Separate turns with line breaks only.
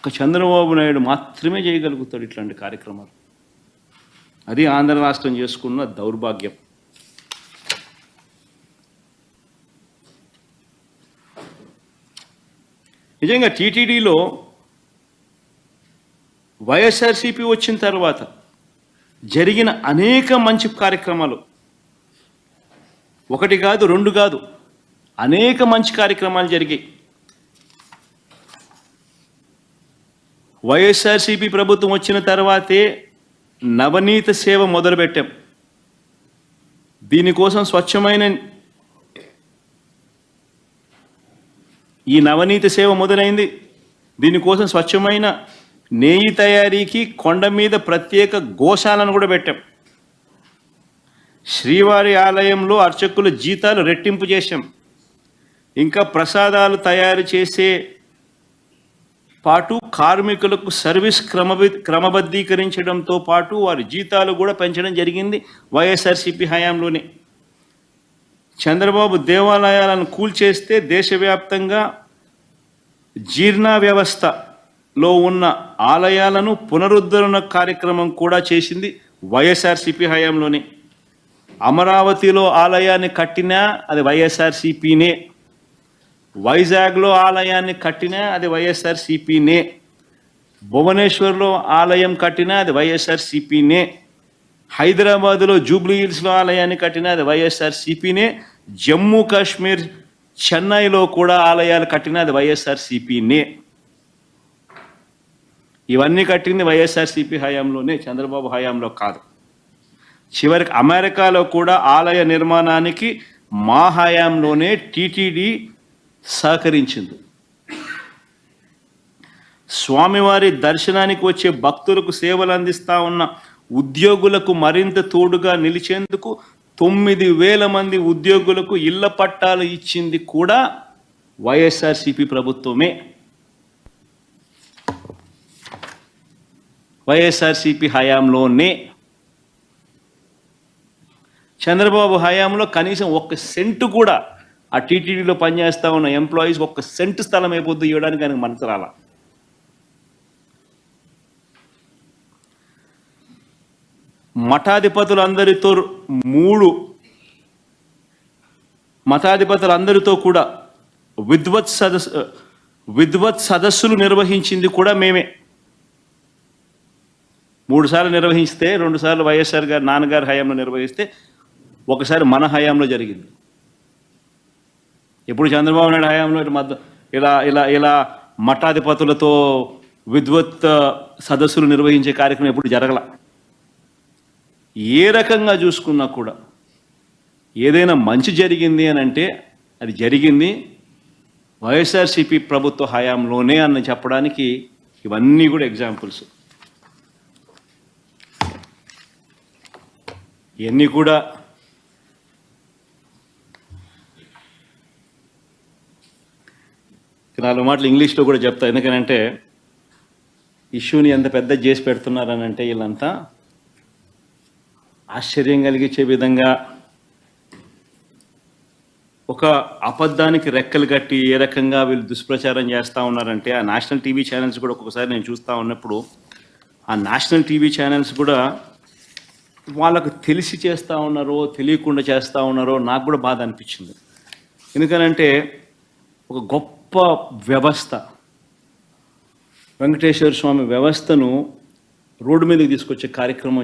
ఒక్క చంద్రబాబు నాయుడు మాత్రమే చేయగలుగుతాడు ఇట్లాంటి కార్యక్రమాలు. అది ఆంధ్ర రాష్ట్రం చేసుకున్న దౌర్భాగ్యం. నిజంగా టీటీడీలో వైఎస్ఆర్సీపీ వచ్చిన తర్వాత జరిగిన అనేక మంచి కార్యక్రమాలు, ఒకటి కాదు రెండు కాదు, అనేక మంచి కార్యక్రమాలు జరిగాయి. వైఎస్ఆర్సీపీ ప్రభుత్వం వచ్చిన తర్వాతే నవనీత సేవ మొదలుపెట్టాం. దీనికోసం స్వచ్ఛమైన ఈ నవనీత సేవ మొదలైంది. దీనికోసం స్వచ్ఛమైన నెయ్యి తయారీకి కొండ మీద ప్రత్యేక గోశాలను కూడా పెట్టాం. శ్రీవారి ఆలయంలో అర్చకుల జీతాలు రెట్టింపు చేశాం. ఇంకా ప్రసాదాలు తయారు చేసే పాటు కార్మికులకు సర్వీస్ క్రమబద్ధీకరించడంతో పాటు వారి జీతాలు కూడా పెంచడం జరిగింది వైఎస్ఆర్సీపీ హయాంలోనే. చంద్రబాబు దేవాలయాలను కూల్చేస్తే దేశవ్యాప్తంగా జీర్ణ వ్యవస్థలో ఉన్న ఆలయాలను పునరుద్ధరణ కార్యక్రమం కూడా చేసింది వైఎస్ఆర్సీపీ హయాంలోనే. అమరావతిలో ఆలయాన్ని కట్టినా అది వైఎస్ఆర్సీపీనే, వైజాగ్లో ఆలయాన్ని కట్టినా అది వైఎస్ఆర్సీపీనే, భువనేశ్వర్లో ఆలయం కట్టినా అది వైఎస్ఆర్సీపీనే, హైదరాబాదులో జూబ్లీ హిల్స్లో ఆలయాన్ని కట్టినా అది వైఎస్ఆర్సీపీనే, జమ్మూ కాశ్మీర్ చెన్నైలో కూడా ఆలయాలు కట్టినా అది వైఎస్ఆర్సీపీనే. ఇవన్నీ కట్టింది వైఎస్ఆర్సీపీ హయాంలోనే, చంద్రబాబు హయాంలో కాదు. చివరికి అమెరికాలో కూడా ఆలయ నిర్మాణానికి మా హయాంలోనే టీటీడీ సహకరించింది. స్వామివారి దర్శనానికి వచ్చే భక్తులకు సేవలు అందిస్తా ఉన్న ఉద్యోగులకు మరింత తోడుగా నిలిచేందుకు 9,000 మంది ఉద్యోగులకు ఇళ్ల పట్టాలు ఇచ్చింది కూడా వైఎస్ఆర్సీపీ ప్రభుత్వమే. వైఎస్ఆర్సీపీ హయాంలోనే. చంద్రబాబు హయాంలో కనీసం 1 సెంటు కూడా ఆ టీటీడీలో పనిచేస్తూ ఉన్న ఎంప్లాయీస్ 1 సెంటు స్థలం అయిపోద్దు ఇవ్వడానికి ఆయనకు మనసు రాల. మఠాధిపతులందరితో కూడా విద్వత్ సదస్సులు నిర్వహించింది కూడా మేమే. 3 సార్లు నిర్వహిస్తే, 2 సార్లు వైఎస్ఆర్ గారు నాన్నగారి హయాంలో నిర్వహిస్తే, ఒకసారి మన హయాంలో జరిగింది. ఎప్పుడు చంద్రబాబు నాయుడు హయాంలో ఇలా మఠాధిపతులతో విద్వత్ సదస్సులు నిర్వహించే కార్యక్రమం ఎప్పుడు జరగల. ఏ రకంగా చూసుకున్నా కూడా ఏదైనా మంచి జరిగింది అని అంటే అది జరిగింది వైఎస్ఆర్సీపీ ప్రభుత్వ హయాంలోనే అని చెప్పడానికి ఇవన్నీ కూడా ఎగ్జాంపుల్స్. ఇవన్నీ కూడా నాలుగు మాటలు ఇంగ్లీష్లో కూడా చెప్తా. ఎందుకనంటే ఇష్యూని ఎంత పెద్ద చేసి పెడుతున్నారనంటే వీళ్ళంతా ఆశ్చర్యం కలిగించే విధంగా ఒక అబద్ధానికి రెక్కలు కట్టి ఏ రకంగా వీళ్ళు దుష్ప్రచారం చేస్తూ ఉన్నారంటే, ఆ నేషనల్ టీవీ ఛానల్స్ కూడా ఒక్కొక్కసారి నేను చూస్తూ ఉన్నప్పుడు ఆ నేషనల్ టీవీ ఛానల్స్ కూడా వాళ్ళకు తెలిసి చేస్తూ ఉన్నారో తెలియకుండా చేస్తూ ఉన్నారో నాకు కూడా బాధ అనిపించింది. ఎందుకనంటే ఒక గొప్ప వ్యవస్థ, వెంకటేశ్వర స్వామి వ్యవస్థను రోడ్డు మీదకి తీసుకొచ్చే కార్యక్రమం